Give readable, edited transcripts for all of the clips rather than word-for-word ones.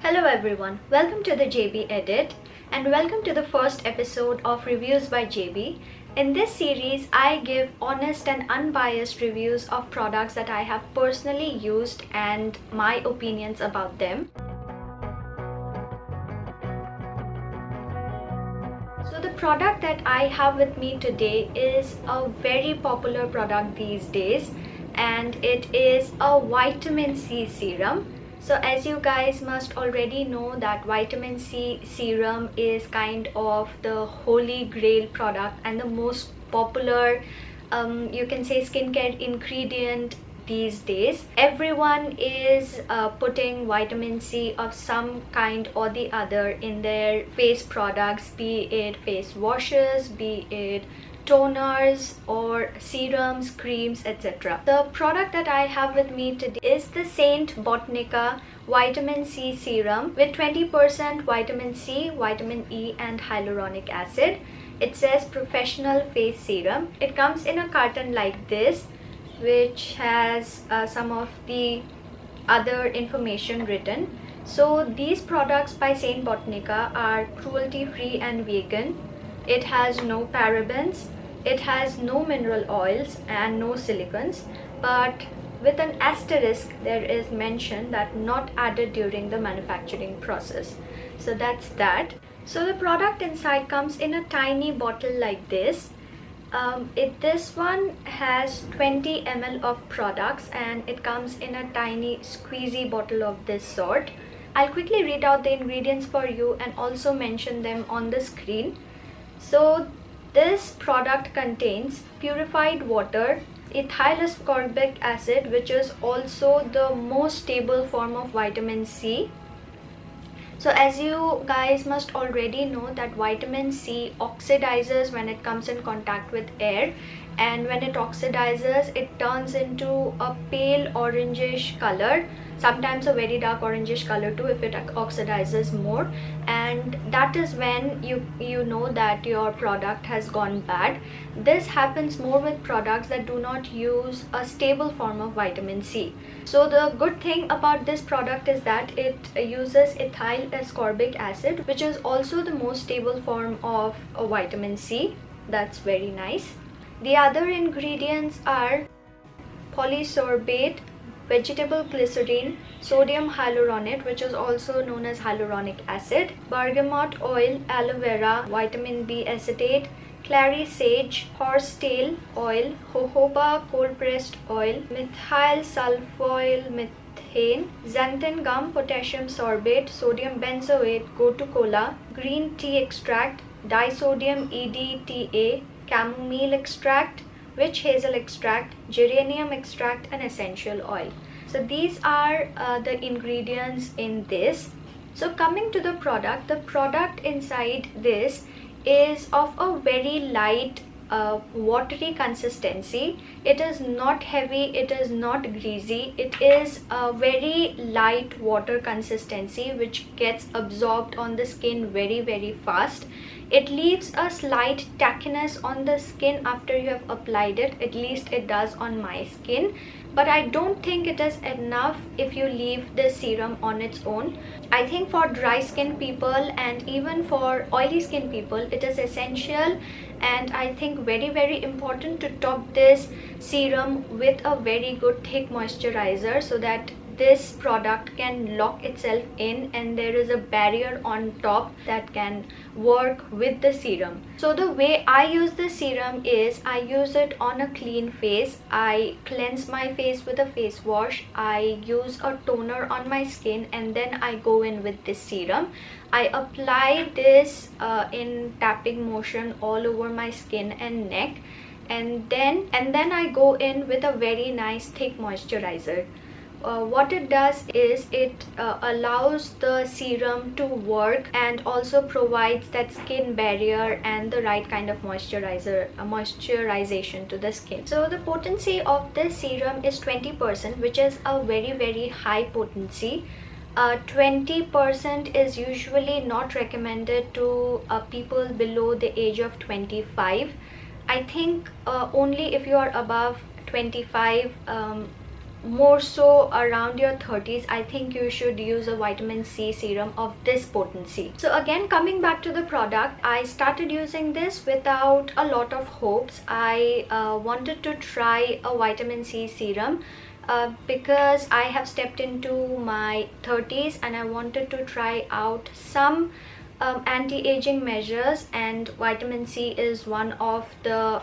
Hello everyone, welcome to the JB Edit and welcome to the first episode of Reviews by JB. In this series, I give honest and unbiased reviews of products that I have personally used and my opinions about them. So the product that I have with me today is a very popular product these days, and it is a vitamin C serum. So as you guys must already know that vitamin C serum is kind of the holy grail product and the most popular you can say skincare ingredient these days. Everyone is putting vitamin C of some kind or the other in their face products, be it face washes, be it toners or serums, creams, etc. The product that I have with me today is the Saint Botanica Vitamin C Serum with 20% vitamin C, vitamin E and hyaluronic acid. It says professional face serum. It comes in a carton like this, which has some of the other information written. So these products by Saint Botanica are cruelty free and vegan. It has no parabens, it has no mineral oils and no silicons, but with an asterisk there is mention that not added during the manufacturing process. So that's that. So the product inside comes in a tiny bottle like this. This one has 20 ml of products and it comes in a tiny squeezy bottle of this sort. I'll quickly read out the ingredients for you and also mention them on the screen. So this product contains purified water, ethyl ascorbic acid, which is also the most stable form of vitamin C. So as you guys must already know that vitamin C oxidizes when it comes in contact with air, and when it oxidizes it turns into a pale orangish color, sometimes a very dark orangish color too if it oxidizes more, and that is when you know that your product has gone bad. This happens more with products that do not use a stable form of vitamin C. So the good thing about this product is that it uses ethyl ascorbic acid, which is also the most stable form of a vitamin C. That's very nice. The other ingredients are polysorbate, vegetable glycerine, sodium hyaluronate, which is also known as hyaluronic acid, bergamot oil, aloe vera, vitamin B acetate, clary sage, horsetail oil, jojoba cold pressed oil, methyl sulfoyl methane, xanthan gum, potassium sorbate, sodium benzoate, gotu kola, green tea extract, disodium EDTA, chamomile extract, witch hazel extract, geranium extract and essential oil. So these are the ingredients in this. So coming to the product inside this is of a very light watery consistency. It is not heavy, it is not greasy, it is a very light water consistency which gets absorbed on the skin very fast. It leaves a slight tackiness on the skin after you have applied it, at least it does on my skin, but I don't think it is enough if you leave the serum on its own. I think for dry skin people and even for oily skin people it is essential, and I think very important to top this serum with a very good thick moisturizer so that this product can lock itself in and there is a barrier on top that can work with the serum. So the way I use the serum is I use it on a clean face. I cleanse my face with a face wash, I use a toner on my skin, and then I go in with this serum. I apply this in tapping motion all over my skin and neck, and then I go in with a very nice thick moisturizer. What it does is it allows the serum to work and also provides that skin barrier and the right kind of moisturization to the skin. So the potency of this serum is 20%, which is a very high potency. 20% is usually not recommended to people below the age of 25. I think only if you are above 25 more so around your 30s, I think you should use a vitamin C serum of this potency. So again, coming back to the product, I started using this without a lot of hopes. I wanted to try a vitamin C serum because I have stepped into my 30s and I wanted to try out some anti-aging measures, and vitamin C is one of the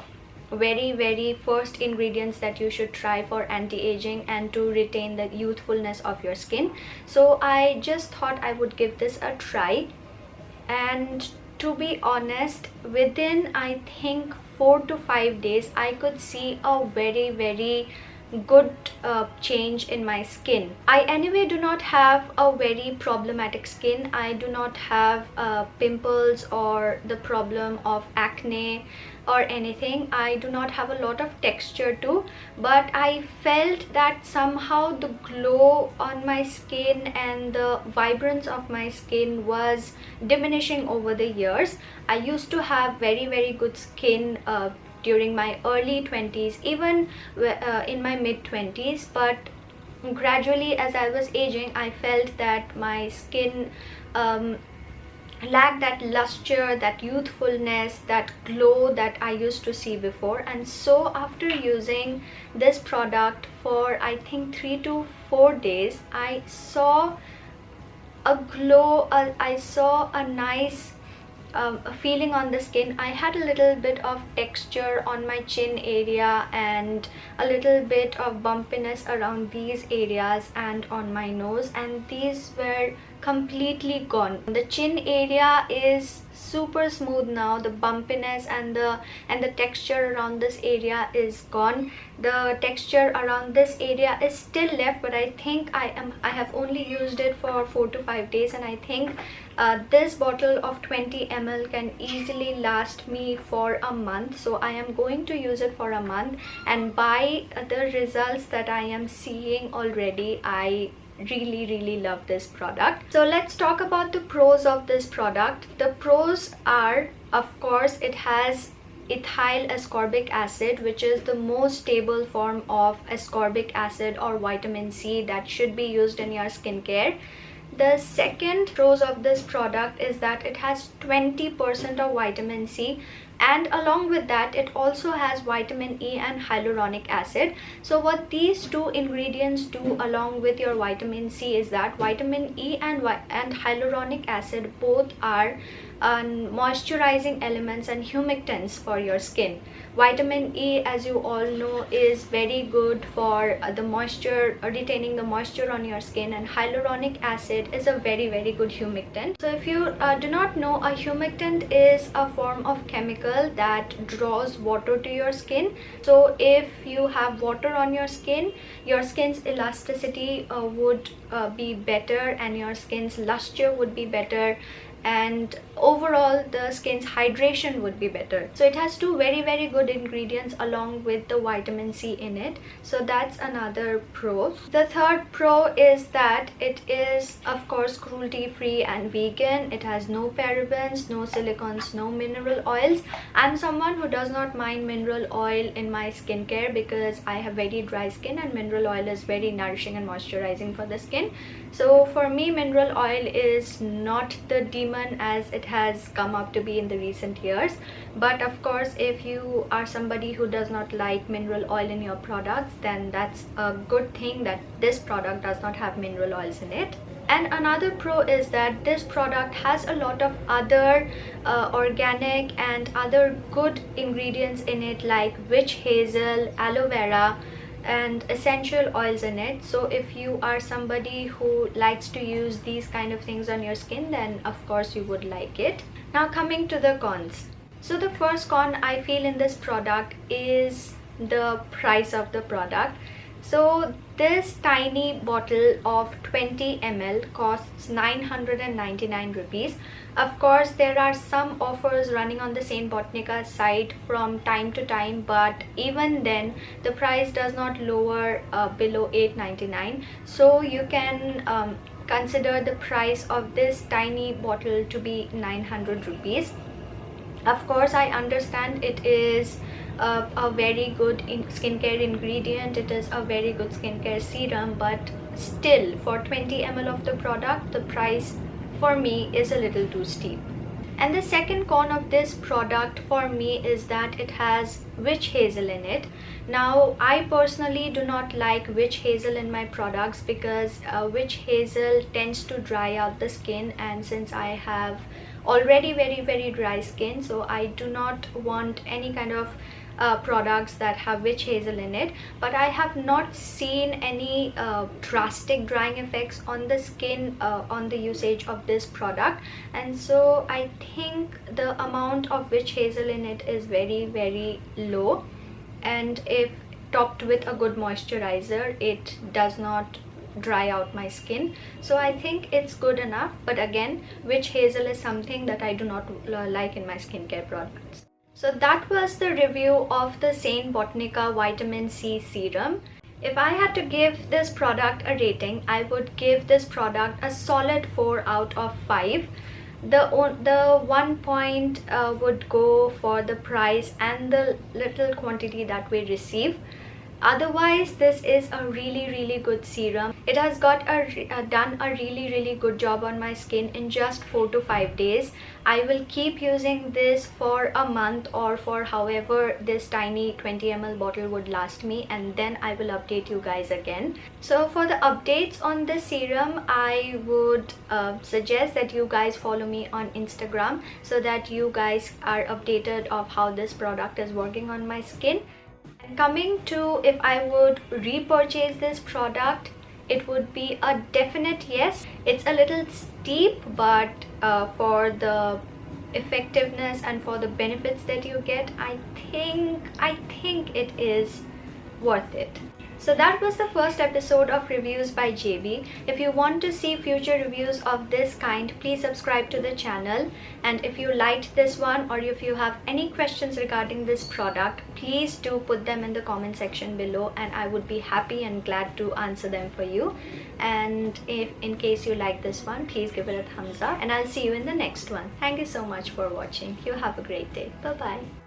very first ingredients that you should try for anti-aging and to retain the youthfulness of your skin. So I just thought I would give this a try, and to be honest, within I think 4 to 5 days I could see a very good change in my skin. I anyway do not have a very problematic skin. I do not have pimples or the problem of acne or anything. I do not have a lot of texture too, but I felt that somehow the glow on my skin and the vibrance of my skin was diminishing over the years. I used to have very good skin during my early 20s, even in my mid 20s, but gradually as I was aging, I felt that my skin lacked that luster, that youthfulness, that glow that I used to see before. And so after using this product for I think 3 to 4 days, I saw a glow, I saw a nice a feeling on the skin. I had a little bit of texture on my chin area and a little bit of bumpiness around these areas and on my nose, and these were completely gone. The chin area is super smooth now. The bumpiness and the texture around this area is gone. The texture around this area is still left, but I think I have only used it for 4 to 5 days, and I think this bottle of 20 ml can easily last me for a month. So I am going to use it for a month, and by the results that I am seeing already, I really love this product. So let's talk about the pros of this product. The pros are, of course, it has ethyl ascorbic acid, which is the most stable form of ascorbic acid or vitamin C that should be used in your skincare. The second pros of this product is that it has 20% of vitamin C, and along with that it also has vitamin E and hyaluronic acid. So what these two ingredients do along with your vitamin C is that vitamin E and hyaluronic acid both are moisturizing elements and humectants for your skin. Vitamin E, as you all know, is very good for the moisture, retaining the moisture on your skin, and hyaluronic acid is a very good humectant. So if you do not know, a humectant is a form of chemical that draws water to your skin. So if you have water on your skin's elasticity would be better, and your skin's luster would be better, and overall the skin's hydration would be better. So it has two very good ingredients along with the vitamin C in it. So that's another pro. The third pro is that it is, of course, cruelty free and vegan. It has no parabens, no silicones, no mineral oils. I'm someone who does not mind mineral oil in my skincare because I have very dry skin, and mineral oil is very nourishing and moisturizing for the skin. So for me, mineral oil is not the demon as it has come up to be in the recent years. But of course, if you are somebody who does not like mineral oil in your products, then that's a good thing that this product does not have mineral oils in it. And another pro is that this product has a lot of other organic and other good ingredients in it, like witch hazel, aloe vera, and essential oils in it. So if you are somebody who likes to use these kind of things on your skin, then of course you would like it. Now coming to the cons. So the first con I feel in this product is the price of the product. So this tiny bottle of 20 ml costs 999 rupees. Of course, there are some offers running on the Saint Botanica site from time to time, but even then the price does not lower below 899. So you can consider the price of this tiny bottle to be 900 rupees. Of course, I understand it is a very good skincare ingredient. It is a very good skincare serum, but still for 20 ml of the product, the price for me is a little too steep. And the second con of this product for me is that it has witch hazel in it. Now, I personally do not like witch hazel in my products because witch hazel tends to dry out the skin, and since I have already very dry skin, so I do not want any kind of products that have witch hazel in it. But I have not seen any drastic drying effects on the skin on the usage of this product, and so I think the amount of witch hazel in it is very low, and if topped with a good moisturizer, it does not dry out my skin. So I think it's good enough, but again, witch hazel is something that I do not like in my skincare products. So that was the review of the Saint Botanica Vitamin C Serum. If I had to give this product a rating, I would give this product a solid 4 out of 5. The 1 point would go for the price and the little quantity that we receive. Otherwise, this is a really good serum. It has got done a really good job on my skin in just 4 to 5 days. I will keep using this for a month or for however this tiny 20 ml bottle would last me, and then I will update you guys again. So for the updates on this serum, I would suggest that you guys follow me on Instagram so that you guys are updated of how this product is working on my skin. And coming to if I would repurchase this product, it would be a definite yes. It's a little steep, but for the effectiveness and for the benefits that you get, I think it is worth it. So that was the first episode of Reviews by JB. If you want to see future reviews of this kind, please subscribe to the channel. And if you liked this one, or if you have any questions regarding this product, please do put them in the comment section below, and I would be happy and glad to answer them for you. And if in case you like this one, please give it a thumbs up, and I'll see you in the next one. Thank you so much for watching. You have a great day. Bye bye.